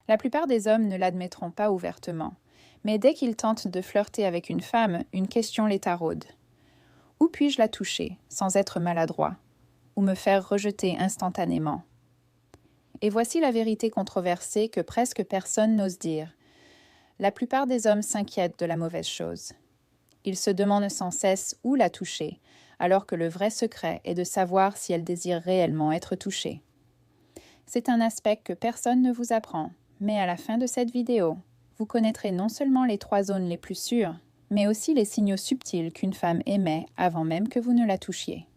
La plupart des hommes ne l'admettront pas ouvertement, mais dès qu'ils tentent de flirter avec une femme, une question les taraude. Où puis-je la toucher, sans être maladroit, ou me faire rejeter instantanément? Et voici la vérité controversée que presque personne n'ose dire. La plupart des hommes s'inquiètent de la mauvaise chose. Ils se demandent sans cesse où la toucher, alors que le vrai secret est de savoir si elle désire réellement être touchée. C'est un aspect que personne ne vous apprend, mais à la fin de cette vidéo, vous connaîtrez non seulement les 3 zones les plus sûres, mais aussi les signaux subtils qu'une femme émet avant même que vous ne la touchiez.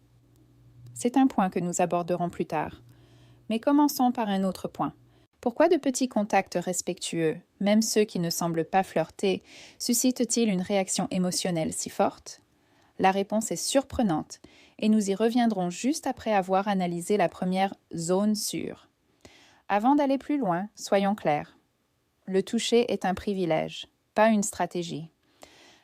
C'est un point que nous aborderons plus tard. Mais commençons par un autre point. Pourquoi de petits contacts respectueux, même ceux qui ne semblent pas flirter, suscitent-ils une réaction émotionnelle si forte? La réponse est surprenante, et nous y reviendrons juste après avoir analysé la première zone sûre. Avant d'aller plus loin, soyons clairs. Le toucher est un privilège, pas une stratégie.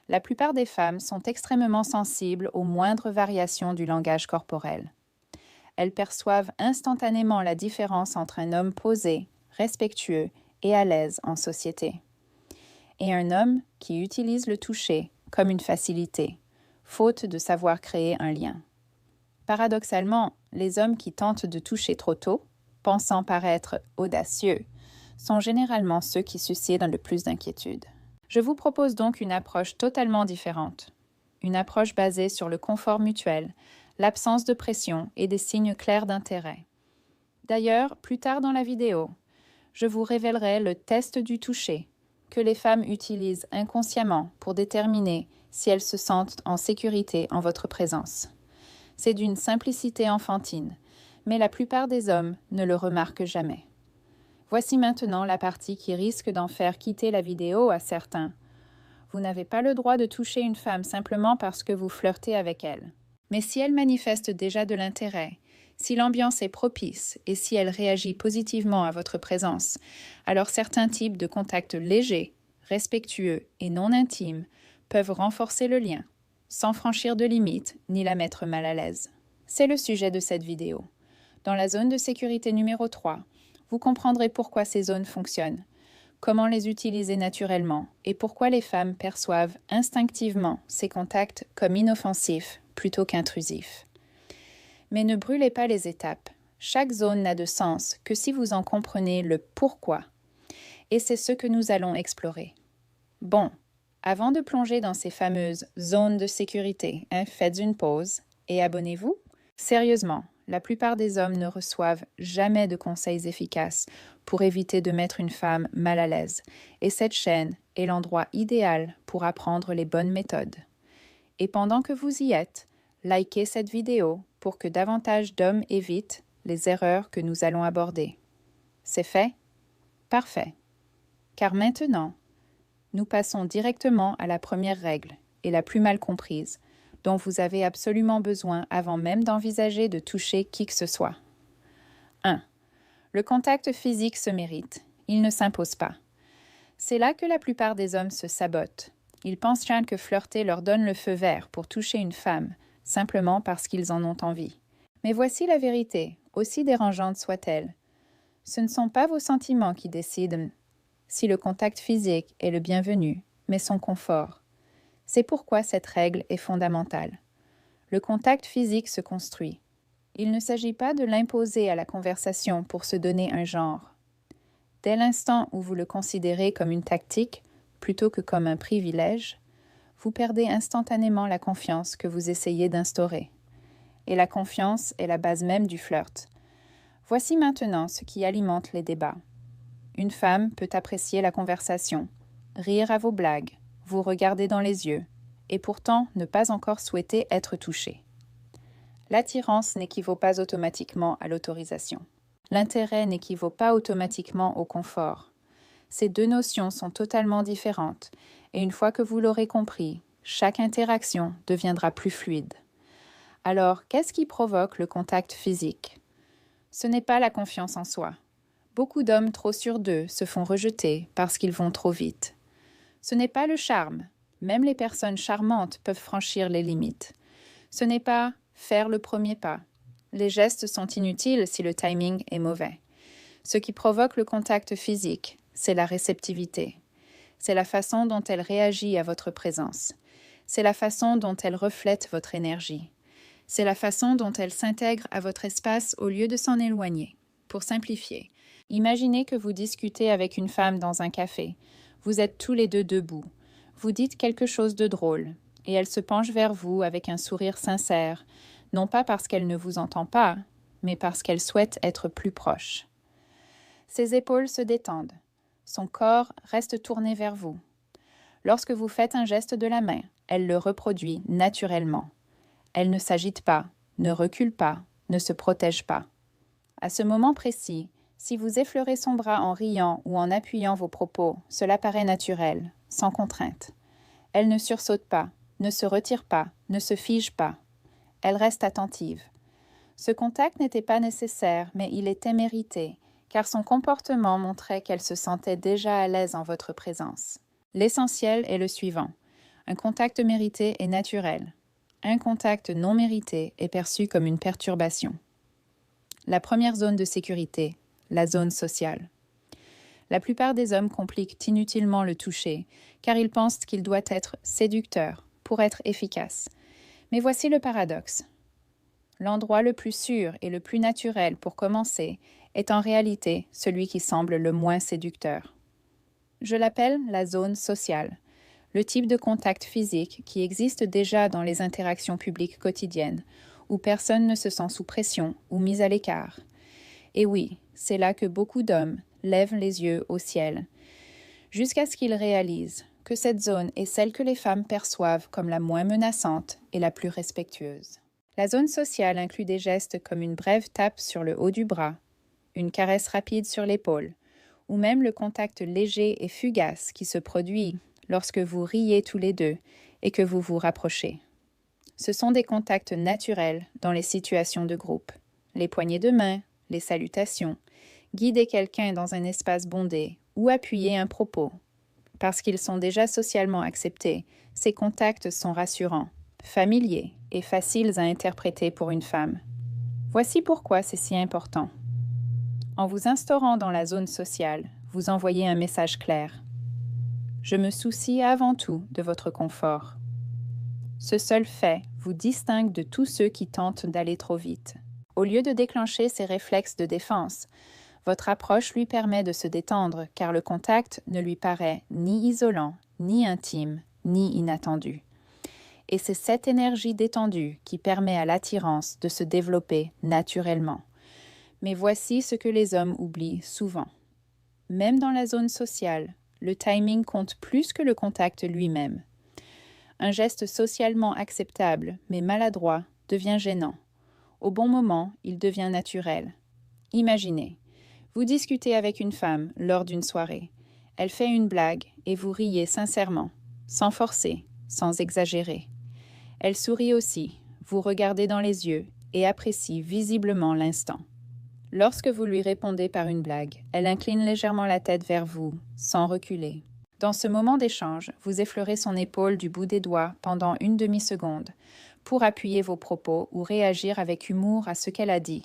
La plupart des femmes sont extrêmement sensibles aux moindres variations du langage corporel. Elles perçoivent instantanément la différence entre un homme posé, respectueux et à l'aise en société, et un homme qui utilise le toucher comme une facilité, faute de savoir créer un lien. Paradoxalement, les hommes qui tentent de toucher trop tôt, pensant paraître audacieux, sont généralement ceux qui suscitent le plus d'inquiétude. Je vous propose donc une approche totalement différente. Une approche basée sur le confort mutuel, l'absence de pression et des signes clairs d'intérêt. D'ailleurs, plus tard dans la vidéo, je vous révélerai le test du toucher que les femmes utilisent inconsciemment pour déterminer si elles se sentent en sécurité en votre présence. C'est d'une simplicité enfantine, mais la plupart des hommes ne le remarquent jamais. Voici maintenant la partie qui risque d'en faire quitter la vidéo à certains. Vous n'avez pas le droit de toucher une femme simplement parce que vous flirtez avec elle. Mais si elle manifeste déjà de l'intérêt, si l'ambiance est propice et si elle réagit positivement à votre présence, alors certains types de contacts légers, respectueux et non intimes peuvent renforcer le lien, sans franchir de limites ni la mettre mal à l'aise. C'est le sujet de cette vidéo. Dans la zone de sécurité numéro 3, vous comprendrez pourquoi ces zones fonctionnent, comment les utiliser naturellement et pourquoi les femmes perçoivent instinctivement ces contacts comme inoffensifs plutôt qu'intrusifs. Mais ne brûlez pas les étapes. Chaque zone n'a de sens que si vous en comprenez le pourquoi. Et c'est ce que nous allons explorer. Bon, avant de plonger dans ces fameuses zones de sécurité, faites une pause et abonnez-vous. Sérieusement, la plupart des hommes ne reçoivent jamais de conseils efficaces pour éviter de mettre une femme mal à l'aise. Et cette chaîne est l'endroit idéal pour apprendre les bonnes méthodes. Et pendant que vous y êtes, likez cette vidéo pour que davantage d'hommes évitent les erreurs que nous allons aborder. C'est fait? Parfait. Car maintenant, nous passons directement à la première règle, et la plus mal comprise, dont vous avez absolument besoin avant même d'envisager de toucher qui que ce soit. 1. Le contact physique se mérite. Il ne s'impose pas. C'est là que la plupart des hommes se sabotent. Ils pensent bien que flirter leur donne le feu vert pour toucher une femme, simplement parce qu'ils en ont envie. Mais voici la vérité, aussi dérangeante soit-elle. Ce ne sont pas vos sentiments qui décident si le contact physique est le bienvenu, mais son confort. C'est pourquoi cette règle est fondamentale. Le contact physique se construit. Il ne s'agit pas de l'imposer à la conversation pour se donner un genre. Dès l'instant où vous le considérez comme une tactique, plutôt que comme un privilège, vous perdez instantanément la confiance que vous essayez d'instaurer. Et la confiance est la base même du flirt. Voici maintenant ce qui alimente les débats. Une femme peut apprécier la conversation, rire à vos blagues, vous regarder dans les yeux, et pourtant ne pas encore souhaiter être touchée. L'attirance n'équivaut pas automatiquement à l'autorisation. L'intérêt n'équivaut pas automatiquement au confort. Ces deux notions sont totalement différentes, et une fois que vous l'aurez compris, chaque interaction deviendra plus fluide. Alors, qu'est-ce qui provoque le contact physique? Ce n'est pas la confiance en soi. Beaucoup d'hommes trop sûrs d'eux se font rejeter parce qu'ils vont trop vite. Ce n'est pas le charme. Même les personnes charmantes peuvent franchir les limites. Ce n'est pas faire le premier pas. Les gestes sont inutiles si le timing est mauvais. Ce qui provoque le contact physique, c'est la réceptivité. C'est la façon dont elle réagit à votre présence. C'est la façon dont elle reflète votre énergie. C'est la façon dont elle s'intègre à votre espace au lieu de s'en éloigner. Pour simplifier, imaginez que vous discutez avec une femme dans un café. Vous êtes tous les deux debout. Vous dites quelque chose de drôle, et elle se penche vers vous avec un sourire sincère, non pas parce qu'elle ne vous entend pas, mais parce qu'elle souhaite être plus proche. Ses épaules se détendent. Son corps reste tourné vers vous. Lorsque vous faites un geste de la main, elle le reproduit naturellement. Elle ne s'agite pas, ne recule pas, ne se protège pas. À ce moment précis, si vous effleurez son bras en riant ou en appuyant vos propos, cela paraît naturel, sans contrainte. Elle ne sursaute pas, ne se retire pas, ne se fige pas. Elle reste attentive. Ce contact n'était pas nécessaire, mais il était mérité, car son comportement montrait qu'elle se sentait déjà à l'aise en votre présence. L'essentiel est le suivant. Un contact mérité est naturel. Un contact non mérité est perçu comme une perturbation. La première zone de sécurité, la zone sociale. La plupart des hommes compliquent inutilement le toucher, car ils pensent qu'il doit être séducteur pour être efficace. Mais voici le paradoxe. L'endroit le plus sûr et le plus naturel pour commencer est en réalité celui qui semble le moins séducteur. Je l'appelle la zone sociale, le type de contact physique qui existe déjà dans les interactions publiques quotidiennes, où personne ne se sent sous pression ou mis à l'écart. Et oui, c'est là que beaucoup d'hommes lèvent les yeux au ciel, jusqu'à ce qu'ils réalisent que cette zone est celle que les femmes perçoivent comme la moins menaçante et la plus respectueuse. La zone sociale inclut des gestes comme une brève tape sur le haut du bras, une caresse rapide sur l'épaule, ou même le contact léger et fugace qui se produit lorsque vous riez tous les deux et que vous vous rapprochez. Ce sont des contacts naturels dans les situations de groupe. Les poignées de main, les salutations, guider quelqu'un dans un espace bondé ou appuyer un propos. Parce qu'ils sont déjà socialement acceptés, ces contacts sont rassurants, familiers et faciles à interpréter pour une femme. Voici pourquoi c'est si important. En vous instaurant dans la zone sociale, vous envoyez un message clair. Je me soucie avant tout de votre confort. Ce seul fait vous distingue de tous ceux qui tentent d'aller trop vite. Au lieu de déclencher ces réflexes de défense, votre approche lui permet de se détendre car le contact ne lui paraît ni isolant, ni intime, ni inattendu. Et c'est cette énergie détendue qui permet à l'attirance de se développer naturellement. Mais voici ce que les hommes oublient souvent. Même dans la zone sociale, le timing compte plus que le contact lui-même. Un geste socialement acceptable, mais maladroit, devient gênant. Au bon moment, il devient naturel. Imaginez, vous discutez avec une femme lors d'une soirée. Elle fait une blague et vous riez sincèrement, sans forcer, sans exagérer. Elle sourit aussi, vous regardez dans les yeux et apprécie visiblement l'instant. Lorsque vous lui répondez par une blague, elle incline légèrement la tête vers vous, sans reculer. Dans ce moment d'échange, vous effleurez son épaule du bout des doigts pendant une demi-seconde pour appuyer vos propos ou réagir avec humour à ce qu'elle a dit.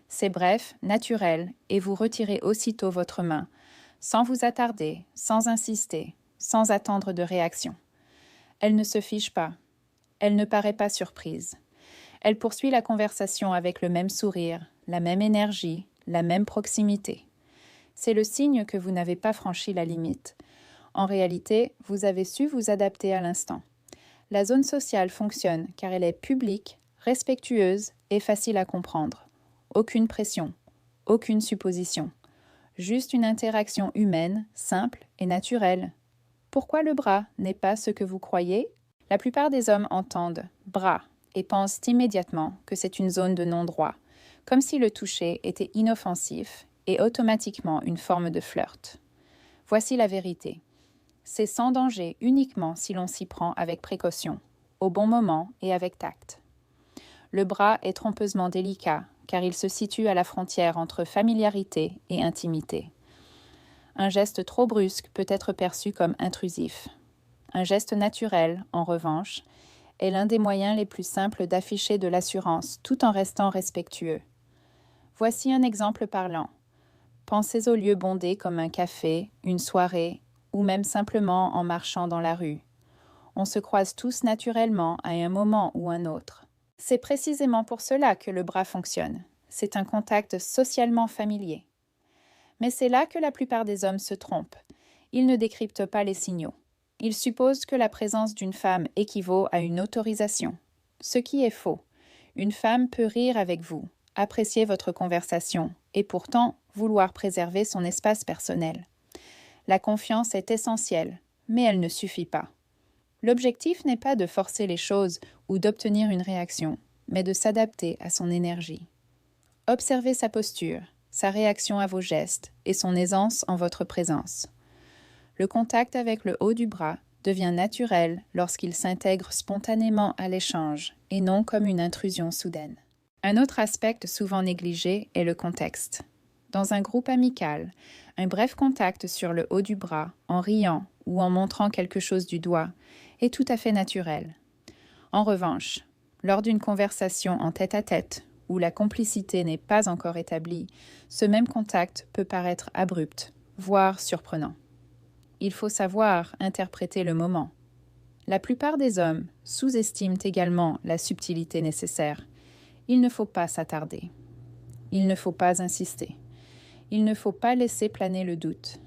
C'est bref, naturel, et vous retirez aussitôt votre main, sans vous attarder, sans insister, sans attendre de réaction. Elle ne se fiche pas. Elle ne paraît pas surprise. Elle poursuit la conversation avec le même sourire, la même énergie, la même proximité. C'est le signe que vous n'avez pas franchi la limite. En réalité, vous avez su vous adapter à l'instant. La zone sociale fonctionne car elle est publique, respectueuse et facile à comprendre. Aucune pression, aucune supposition. Juste une interaction humaine, simple et naturelle. Pourquoi le bras n'est pas ce que vous croyez? La plupart des hommes entendent « bras » et pensent immédiatement que c'est une zone de non-droit, comme si le toucher était inoffensif et automatiquement une forme de flirt. Voici la vérité. C'est sans danger uniquement si l'on s'y prend avec précaution, au bon moment et avec tact. Le bras est trompeusement délicat, car il se situe à la frontière entre familiarité et intimité. Un geste trop brusque peut être perçu comme intrusif. Un geste naturel, en revanche, est l'un des moyens les plus simples d'afficher de l'assurance tout en restant respectueux. Voici un exemple parlant. Pensez aux lieux bondés comme un café, une soirée, ou même simplement en marchant dans la rue. On se croise tous naturellement à un moment ou un autre. C'est précisément pour cela que le bras fonctionne. C'est un contact socialement familier. Mais c'est là que la plupart des hommes se trompent. Ils ne décryptent pas les signaux. Ils supposent que la présence d'une femme équivaut à une autorisation. Ce qui est faux. Une femme peut rire avec vous, apprécier votre conversation, et pourtant vouloir préserver son espace personnel. La confiance est essentielle, mais elle ne suffit pas. L'objectif n'est pas de forcer les choses ou d'obtenir une réaction, mais de s'adapter à son énergie. Observez sa posture, sa réaction à vos gestes et son aisance en votre présence. Le contact avec le haut du bras devient naturel lorsqu'il s'intègre spontanément à l'échange et non comme une intrusion soudaine. Un autre aspect souvent négligé est le contexte. Dans un groupe amical, un bref contact sur le haut du bras, en riant ou en montrant quelque chose du doigt, est tout à fait naturel. En revanche, lors d'une conversation en tête-à-tête, où la complicité n'est pas encore établie, ce même contact peut paraître abrupt, voire surprenant. Il faut savoir interpréter le moment. La plupart des hommes sous-estiment également la subtilité nécessaire. Il ne faut pas s'attarder. Il ne faut pas insister. Il ne faut pas laisser planer le doute.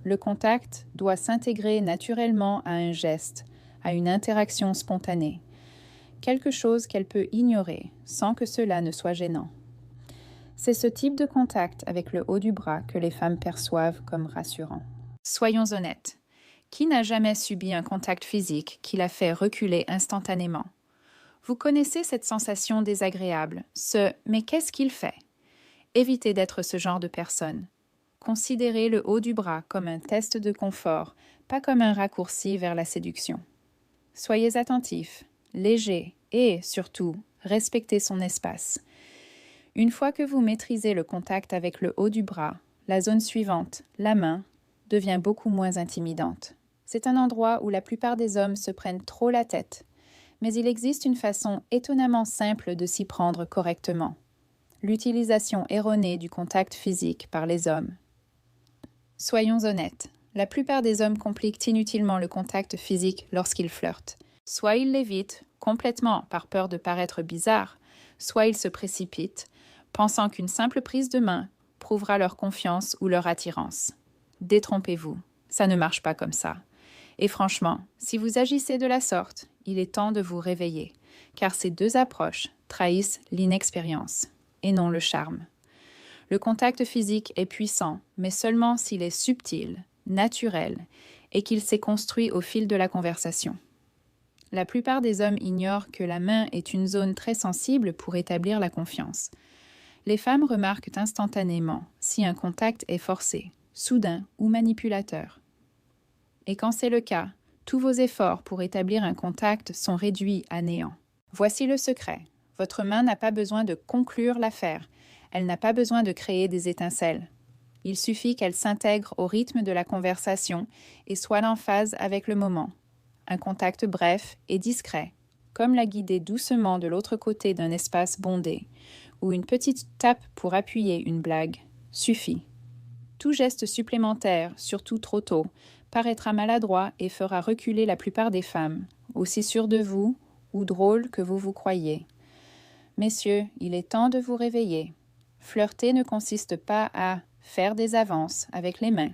Le contact doit s'intégrer naturellement à un geste, à une interaction spontanée, quelque chose qu'elle peut ignorer sans que cela ne soit gênant. C'est ce type de contact avec le haut du bras que les femmes perçoivent comme rassurant. Soyons honnêtes. Qui n'a jamais subi un contact physique qui l'a fait reculer instantanément? Vous connaissez cette sensation désagréable, ce « mais qu'est-ce qu'il fait ?» Évitez d'être ce genre de personne. Considérez le haut du bras comme un test de confort, pas comme un raccourci vers la séduction. Soyez attentif, léger et, surtout, respectez son espace. Une fois que vous maîtrisez le contact avec le haut du bras, la zone suivante, la main, devient beaucoup moins intimidante. C'est un endroit où la plupart des hommes se prennent trop la tête, mais il existe une façon étonnamment simple de s'y prendre correctement. L'utilisation erronée du contact physique par les hommes. Soyons honnêtes, la plupart des hommes compliquent inutilement le contact physique lorsqu'ils flirtent. Soit ils l'évitent complètement par peur de paraître bizarre, soit ils se précipitent, pensant qu'une simple prise de main prouvera leur confiance ou leur attirance. Détrompez-vous, ça ne marche pas comme ça. Et franchement, si vous agissez de la sorte, il est temps de vous réveiller, car ces deux approches trahissent l'inexpérience et non le charme. Le contact physique est puissant, mais seulement s'il est subtil, naturel, et qu'il s'est construit au fil de la conversation. La plupart des hommes ignorent que la main est une zone très sensible pour établir la confiance. Les femmes remarquent instantanément si un contact est forcé, soudain ou manipulateur. Et quand c'est le cas, tous vos efforts pour établir un contact sont réduits à néant. Voici le secret. Votre main n'a pas besoin de conclure l'affaire. Elle n'a pas besoin de créer des étincelles. Il suffit qu'elle s'intègre au rythme de la conversation et soit en phase avec le moment. Un contact bref et discret, comme la guider doucement de l'autre côté d'un espace bondé, ou une petite tape pour appuyer une blague, suffit. Tout geste supplémentaire, surtout trop tôt, paraîtra maladroit et fera reculer la plupart des femmes, aussi sûres de vous ou drôles que vous vous croyez. Messieurs, il est temps de vous réveiller. Flirter ne consiste pas à faire des avances avec les mains.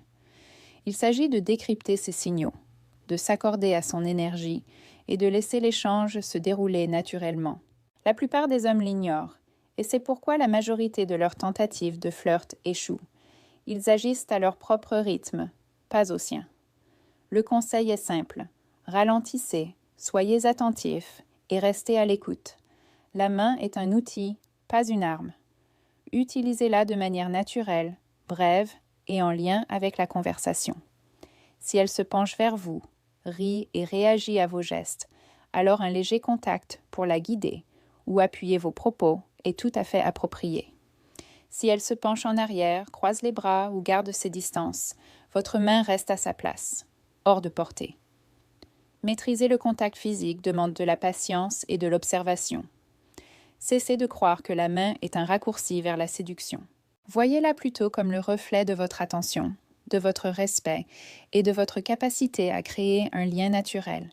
Il s'agit de décrypter ces signaux, de s'accorder à son énergie et de laisser l'échange se dérouler naturellement. La plupart des hommes l'ignorent, et c'est pourquoi la majorité de leurs tentatives de flirt échouent. Ils agissent à leur propre rythme, pas au sien. Le conseil est simple. Ralentissez, soyez attentifs et restez à l'écoute. La main est un outil, pas une arme. Utilisez-la de manière naturelle, brève et en lien avec la conversation. Si elle se penche vers vous, rit et réagit à vos gestes, alors un léger contact pour la guider ou appuyer vos propos est tout à fait approprié. Si elle se penche en arrière, croise les bras ou garde ses distances, votre main reste à sa place, hors de portée. Maîtriser le contact physique demande de la patience et de l'observation. Cessez de croire que la main est un raccourci vers la séduction. Voyez-la plutôt comme le reflet de votre attention, de votre respect et de votre capacité à créer un lien naturel.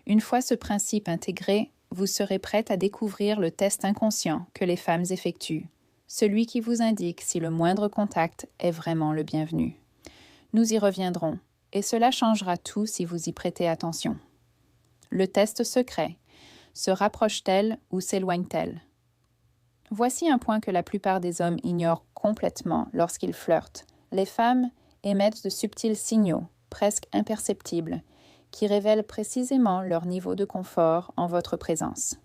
Une fois ce principe intégré, vous serez prête à découvrir le test inconscient que les femmes effectuent, celui qui vous indique si le moindre contact est vraiment le bienvenu. Nous y reviendrons, et cela changera tout si vous y prêtez attention. Le test secret. Se rapproche-t-elle ou s'éloigne-t-elle? Voici un point que la plupart des hommes ignorent complètement lorsqu'ils flirtent. Les femmes émettent de subtils signaux, presque imperceptibles, qui révèlent précisément leur niveau de confort en votre présence.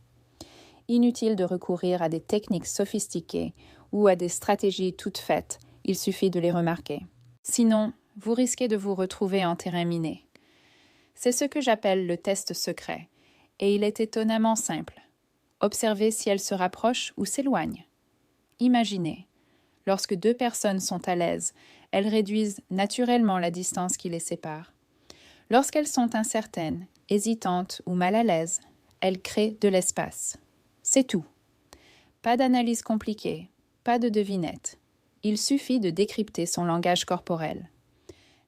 Inutile de recourir à des techniques sophistiquées ou à des stratégies toutes faites, il suffit de les remarquer. Sinon, vous risquez de vous retrouver en terrain miné. C'est ce que j'appelle le test secret, et il est étonnamment simple. Observez si elles se rapprochent ou s'éloignent. Imaginez, lorsque deux personnes sont à l'aise, elles réduisent naturellement la distance qui les sépare. Lorsqu'elles sont incertaines, hésitantes ou mal à l'aise, elles créent de l'espace. C'est tout. Pas d'analyse compliquée, pas de devinette. Il suffit de décrypter son langage corporel.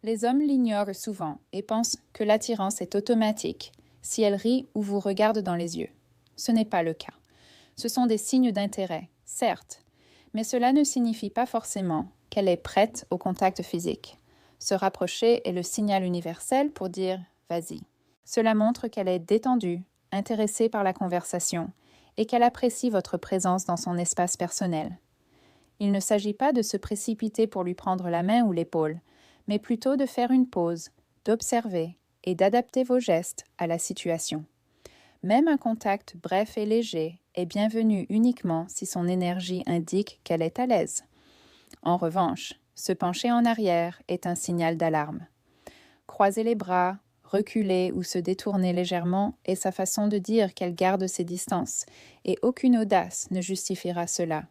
Les hommes l'ignorent souvent et pensent que l'attirance est automatique si elle rit ou vous regarde dans les yeux. Ce n'est pas le cas. Ce sont des signes d'intérêt, certes, mais cela ne signifie pas forcément qu'elle est prête au contact physique. Se rapprocher est le signal universel pour dire « vas-y ». Cela montre qu'elle est détendue, intéressée par la conversation et qu'elle apprécie votre présence dans son espace personnel. Il ne s'agit pas de se précipiter pour lui prendre la main ou l'épaule, mais plutôt de faire une pause, d'observer et d'adapter vos gestes à la situation. Même un contact bref et léger est bienvenu uniquement si son énergie indique qu'elle est à l'aise. En revanche, se pencher en arrière est un signal d'alarme. Croiser les bras, reculer ou se détourner légèrement est sa façon de dire qu'elle garde ses distances, et aucune audace ne justifiera cela.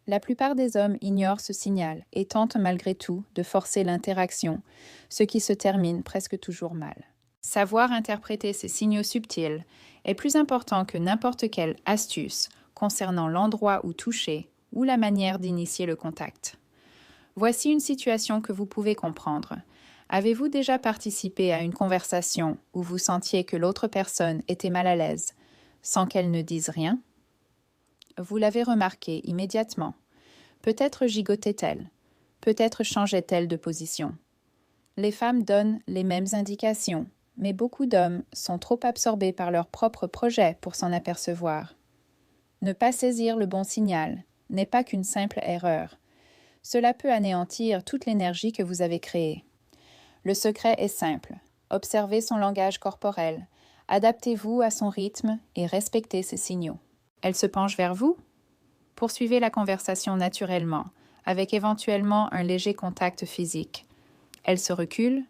La plupart des hommes ignorent ce signal et tentent malgré tout de forcer l'interaction, ce qui se termine presque toujours mal. Savoir interpréter ces signaux subtils est plus important que n'importe quelle astuce concernant l'endroit où toucher ou la manière d'initier le contact. Voici une situation que vous pouvez comprendre. Avez-vous déjà participé à une conversation où vous sentiez que l'autre personne était mal à l'aise, sans qu'elle ne dise rien? Vous l'avez remarqué immédiatement. Peut-être gigotait-elle, peut-être changeait-elle de position. Les femmes donnent les mêmes indications, mais beaucoup d'hommes sont trop absorbés par leurs propres projets pour s'en apercevoir. Ne pas saisir le bon signal n'est pas qu'une simple erreur. Cela peut anéantir toute l'énergie que vous avez créée. Le secret est simple. Observez son langage corporel, adaptez-vous à son rythme et respectez ses signaux. Elle se penche vers vous? Poursuivez la conversation naturellement, avec éventuellement un léger contact physique. Elle se recule?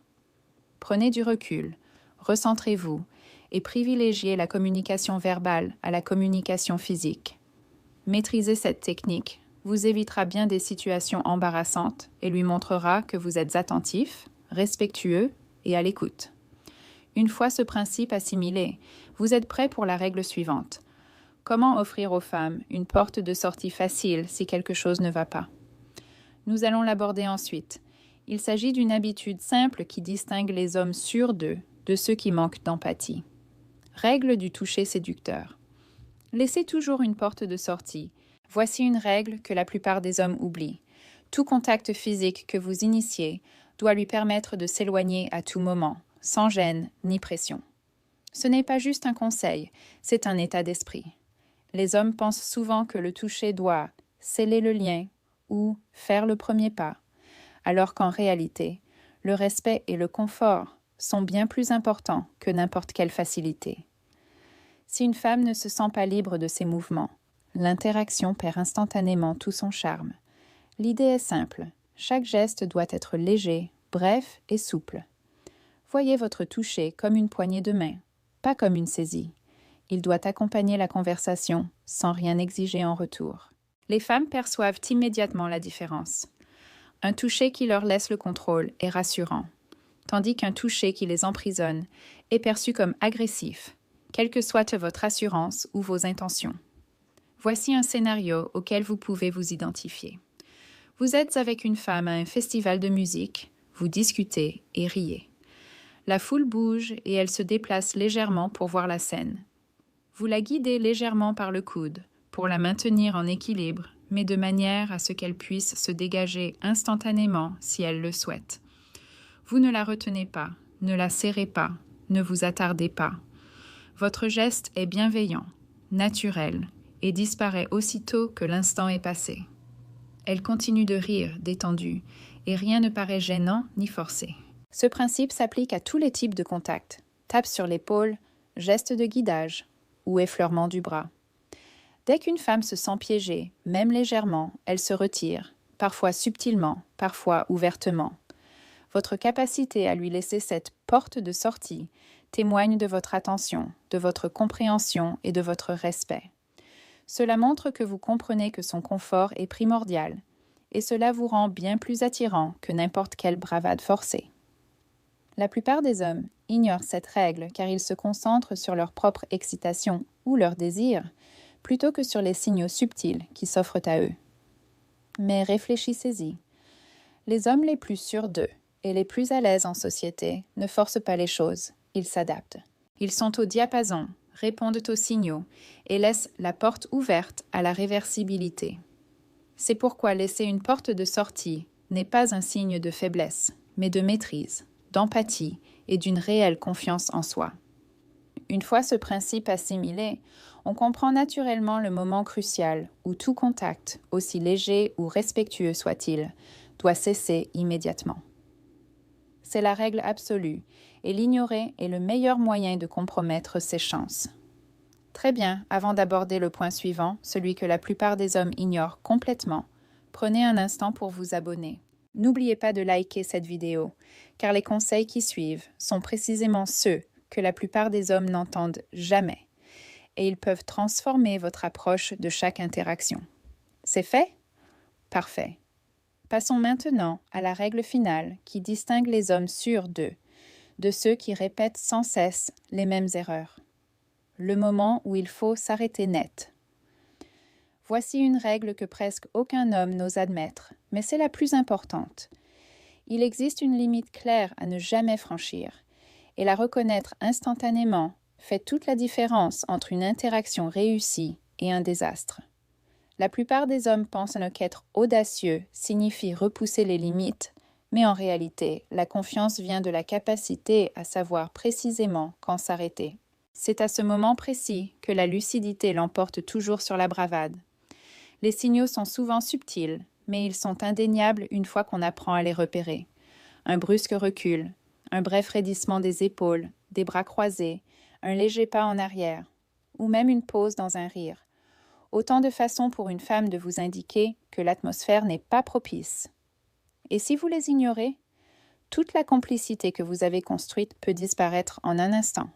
Prenez du recul, recentrez-vous et privilégiez la communication verbale à la communication physique. Maîtriser cette technique vous évitera bien des situations embarrassantes et lui montrera que vous êtes attentif, respectueux et à l'écoute. Une fois ce principe assimilé, vous êtes prêt pour la règle suivante. Comment offrir aux femmes une porte de sortie facile si quelque chose ne va pas? Nous allons l'aborder ensuite. Il s'agit d'une habitude simple qui distingue les hommes sûrs d'eux de ceux qui manquent d'empathie. Règle du toucher séducteur. Laissez toujours une porte de sortie. Voici une règle que la plupart des hommes oublient. Tout contact physique que vous initiez doit lui permettre de s'éloigner à tout moment, sans gêne ni pression. Ce n'est pas juste un conseil, c'est un état d'esprit. Les hommes pensent souvent que le toucher doit sceller le lien ou faire le premier pas, alors qu'en réalité, le respect et le confort sont bien plus importants que n'importe quelle facilité. Si une femme ne se sent pas libre de ses mouvements, l'interaction perd instantanément tout son charme. L'idée est simple, chaque geste doit être léger, bref et souple. Voyez votre toucher comme une poignée de main, pas comme une saisie. Il doit accompagner la conversation sans rien exiger en retour. Les femmes perçoivent immédiatement la différence. Un toucher qui leur laisse le contrôle est rassurant, tandis qu'un toucher qui les emprisonne est perçu comme agressif, quelle que soit votre assurance ou vos intentions. Voici un scénario auquel vous pouvez vous identifier. Vous êtes avec une femme à un festival de musique, vous discutez et riez. La foule bouge et elle se déplace légèrement pour voir la scène. Vous la guidez légèrement par le coude, pour la maintenir en équilibre, mais de manière à ce qu'elle puisse se dégager instantanément si elle le souhaite. Vous ne la retenez pas, ne la serrez pas, ne vous attardez pas. Votre geste est bienveillant, naturel, et disparaît aussitôt que l'instant est passé. Elle continue de rire, détendue, et rien ne paraît gênant ni forcé. Ce principe s'applique à tous les types de contacts. Tape sur l'épaule, geste de guidage ou effleurement du bras. Dès qu'une femme se sent piégée, même légèrement, elle se retire, parfois subtilement, parfois ouvertement. Votre capacité à lui laisser cette porte de sortie témoigne de votre attention, de votre compréhension et de votre respect. Cela montre que vous comprenez que son confort est primordial, et cela vous rend bien plus attirant que n'importe quelle bravade forcée. La plupart des hommes ignorent cette règle car ils se concentrent sur leur propre excitation ou leur désir, plutôt que sur les signaux subtils qui s'offrent à eux. Mais réfléchissez-y. Les hommes les plus sûrs d'eux et les plus à l'aise en société ne forcent pas les choses, ils s'adaptent. Ils sont au diapason, répondent aux signaux et laissent la porte ouverte à la réversibilité. C'est pourquoi laisser une porte de sortie n'est pas un signe de faiblesse, mais de maîtrise, d'empathie et d'une réelle confiance en soi. Une fois ce principe assimilé, on comprend naturellement le moment crucial où tout contact, aussi léger ou respectueux soit-il, doit cesser immédiatement. C'est la règle absolue, et l'ignorer est le meilleur moyen de compromettre ses chances. Très bien, avant d'aborder le point suivant, celui que la plupart des hommes ignorent complètement, prenez un instant pour vous abonner. N'oubliez pas de liker cette vidéo, car les conseils qui suivent sont précisément ceux que la plupart des hommes n'entendent jamais, et ils peuvent transformer votre approche de chaque interaction. C'est fait? Parfait. Passons maintenant à la règle finale qui distingue les hommes sûrs d'eux, de ceux qui répètent sans cesse les mêmes erreurs. Le moment où il faut s'arrêter net. Voici une règle que presque aucun homme n'ose admettre, mais c'est la plus importante. Il existe une limite claire à ne jamais franchir, et la reconnaître instantanément fait toute la différence entre une interaction réussie et un désastre. La plupart des hommes pensent qu'être audacieux signifie repousser les limites, mais en réalité, la confiance vient de la capacité à savoir précisément quand s'arrêter. C'est à ce moment précis que la lucidité l'emporte toujours sur la bravade. Les signaux sont souvent subtils, mais ils sont indéniables une fois qu'on apprend à les repérer. Un brusque recul, un bref raidissement des épaules, des bras croisés, un léger pas en arrière, ou même une pause dans un rire. Autant de façons pour une femme de vous indiquer que l'atmosphère n'est pas propice. Et si vous les ignorez, toute la complicité que vous avez construite peut disparaître en un instant.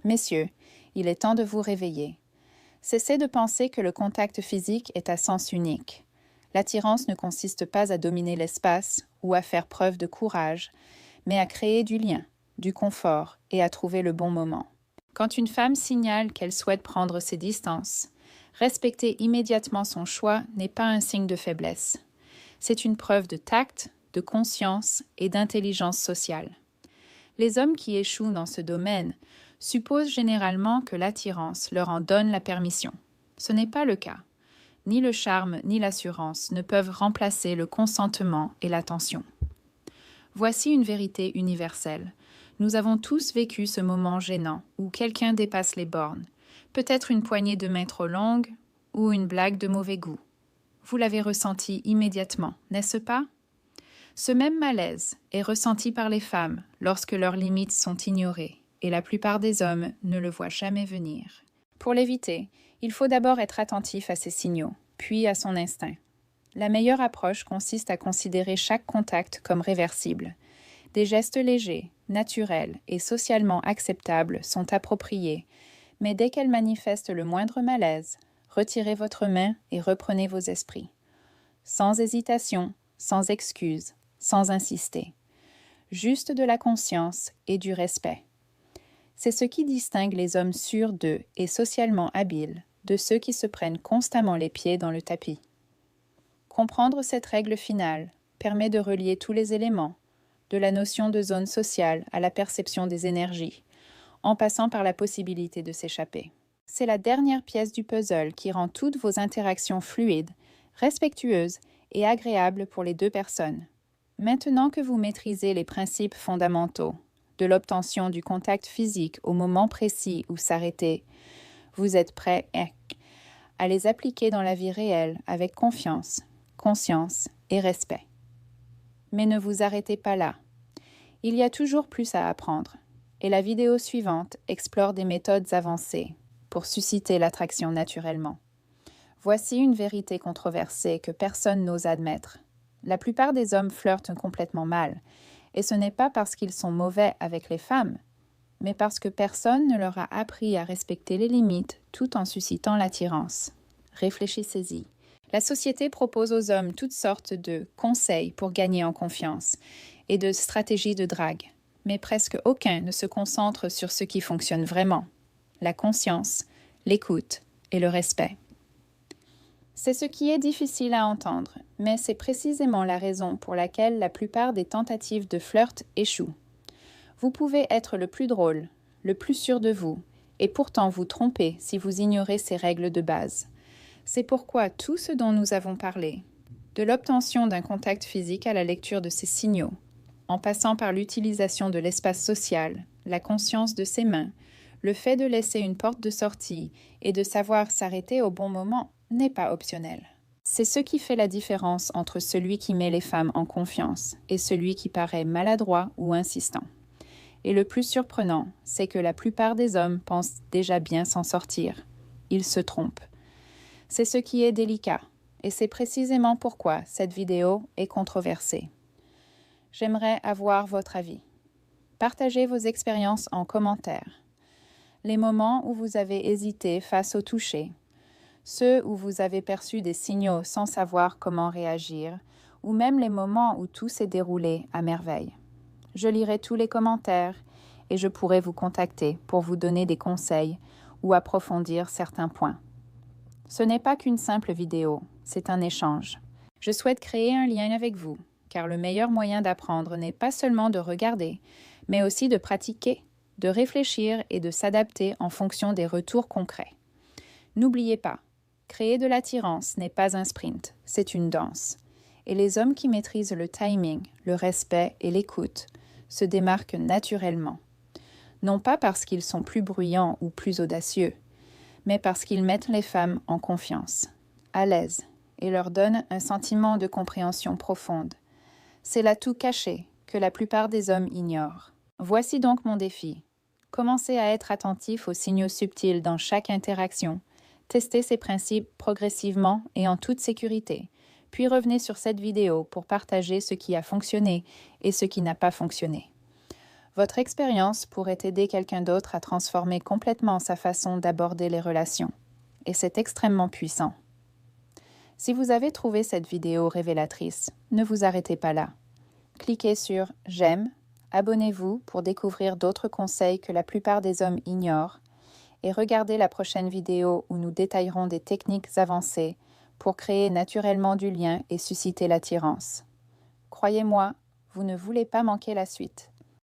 Messieurs, il est temps de vous réveiller. Cessez de penser que le contact physique est à sens unique. L'attirance ne consiste pas à dominer l'espace ou à faire preuve de courage, mais à créer du lien, du confort et à trouver le bon moment. Quand une femme signale qu'elle souhaite prendre ses distances, respecter immédiatement son choix n'est pas un signe de faiblesse. C'est une preuve de tact, de conscience et d'intelligence sociale. Les hommes qui échouent dans ce domaine supposent généralement que l'attirance leur en donne la permission. Ce n'est pas le cas. Ni le charme ni l'assurance ne peuvent remplacer le consentement et l'attention. Voici une vérité universelle. Nous avons tous vécu ce moment gênant où quelqu'un dépasse les bornes. Peut-être une poignée de main trop longue ou une blague de mauvais goût. Vous l'avez ressenti immédiatement, n'est-ce pas? Ce même malaise est ressenti par les femmes lorsque leurs limites sont ignorées, et la plupart des hommes ne le voient jamais venir. Pour l'éviter, il faut d'abord être attentif à ses signaux, puis à son instinct. La meilleure approche consiste à considérer chaque contact comme réversible. Des gestes légers, naturels et socialement acceptables sont appropriés, mais dès qu'elles manifestent le moindre malaise, retirez votre main et reprenez vos esprits. Sans hésitation, sans excuse, sans insister. Juste de la conscience et du respect. C'est ce qui distingue les hommes sûrs d'eux et socialement habiles de ceux qui se prennent constamment les pieds dans le tapis. Comprendre cette règle finale permet de relier tous les éléments, de la notion de zone sociale à la perception des énergies, en passant par la possibilité de s'échapper. C'est la dernière pièce du puzzle qui rend toutes vos interactions fluides, respectueuses et agréables pour les deux personnes. Maintenant que vous maîtrisez les principes fondamentaux, de l'obtention du contact physique au moment précis où s'arrêter, vous êtes prêt à les appliquer dans la vie réelle avec confiance, conscience et respect. Mais ne vous arrêtez pas là. Il y a toujours plus à apprendre, et la vidéo suivante explore des méthodes avancées pour susciter l'attraction naturellement. Voici une vérité controversée que personne n'ose admettre. La plupart des hommes flirtent complètement mal, et ce n'est pas parce qu'ils sont mauvais avec les femmes, mais parce que personne ne leur a appris à respecter les limites tout en suscitant l'attirance. Réfléchissez-y. La société propose aux hommes toutes sortes de conseils pour gagner en confiance et de stratégies de drague, mais presque aucun ne se concentre sur ce qui fonctionne vraiment: la conscience, l'écoute et le respect. C'est ce qui est difficile à entendre, mais c'est précisément la raison pour laquelle la plupart des tentatives de flirt échouent. Vous pouvez être le plus drôle, le plus sûr de vous, et pourtant vous tromper si vous ignorez ces règles de base. C'est pourquoi tout ce dont nous avons parlé, de l'obtention d'un contact physique à la lecture de ses signaux, en passant par l'utilisation de l'espace social, la conscience de ses mains, le fait de laisser une porte de sortie et de savoir s'arrêter au bon moment, n'est pas optionnel. C'est ce qui fait la différence entre celui qui met les femmes en confiance et celui qui paraît maladroit ou insistant. Et le plus surprenant, c'est que la plupart des hommes pensent déjà bien s'en sortir. Ils se trompent. C'est ce qui est délicat, et c'est précisément pourquoi cette vidéo est controversée. J'aimerais avoir votre avis. Partagez vos expériences en commentaire. Les moments où vous avez hésité face au toucher, ceux où vous avez perçu des signaux sans savoir comment réagir, ou même les moments où tout s'est déroulé à merveille. Je lirai tous les commentaires et je pourrai vous contacter pour vous donner des conseils ou approfondir certains points. Ce n'est pas qu'une simple vidéo, c'est un échange. Je souhaite créer un lien avec vous, car le meilleur moyen d'apprendre n'est pas seulement de regarder, mais aussi de pratiquer, de réfléchir et de s'adapter en fonction des retours concrets. N'oubliez pas, créer de l'attirance n'est pas un sprint, c'est une danse. Et les hommes qui maîtrisent le timing, le respect et l'écoute se démarquent naturellement. Non pas parce qu'ils sont plus bruyants ou plus audacieux, mais parce qu'ils mettent les femmes en confiance, à l'aise, et leur donnent un sentiment de compréhension profonde. C'est l'atout caché que la plupart des hommes ignorent. Voici donc mon défi. Commencez à être attentif aux signaux subtils dans chaque interaction. Testez ces principes progressivement et en toute sécurité. Puis revenez sur cette vidéo pour partager ce qui a fonctionné et ce qui n'a pas fonctionné. Votre expérience pourrait aider quelqu'un d'autre à transformer complètement sa façon d'aborder les relations. Et c'est extrêmement puissant. Si vous avez trouvé cette vidéo révélatrice, ne vous arrêtez pas là. Cliquez sur « J'aime », abonnez-vous pour découvrir d'autres conseils que la plupart des hommes ignorent et regardez la prochaine vidéo où nous détaillerons des techniques avancées pour créer naturellement du lien et susciter l'attirance. Croyez-moi, vous ne voulez pas manquer la suite.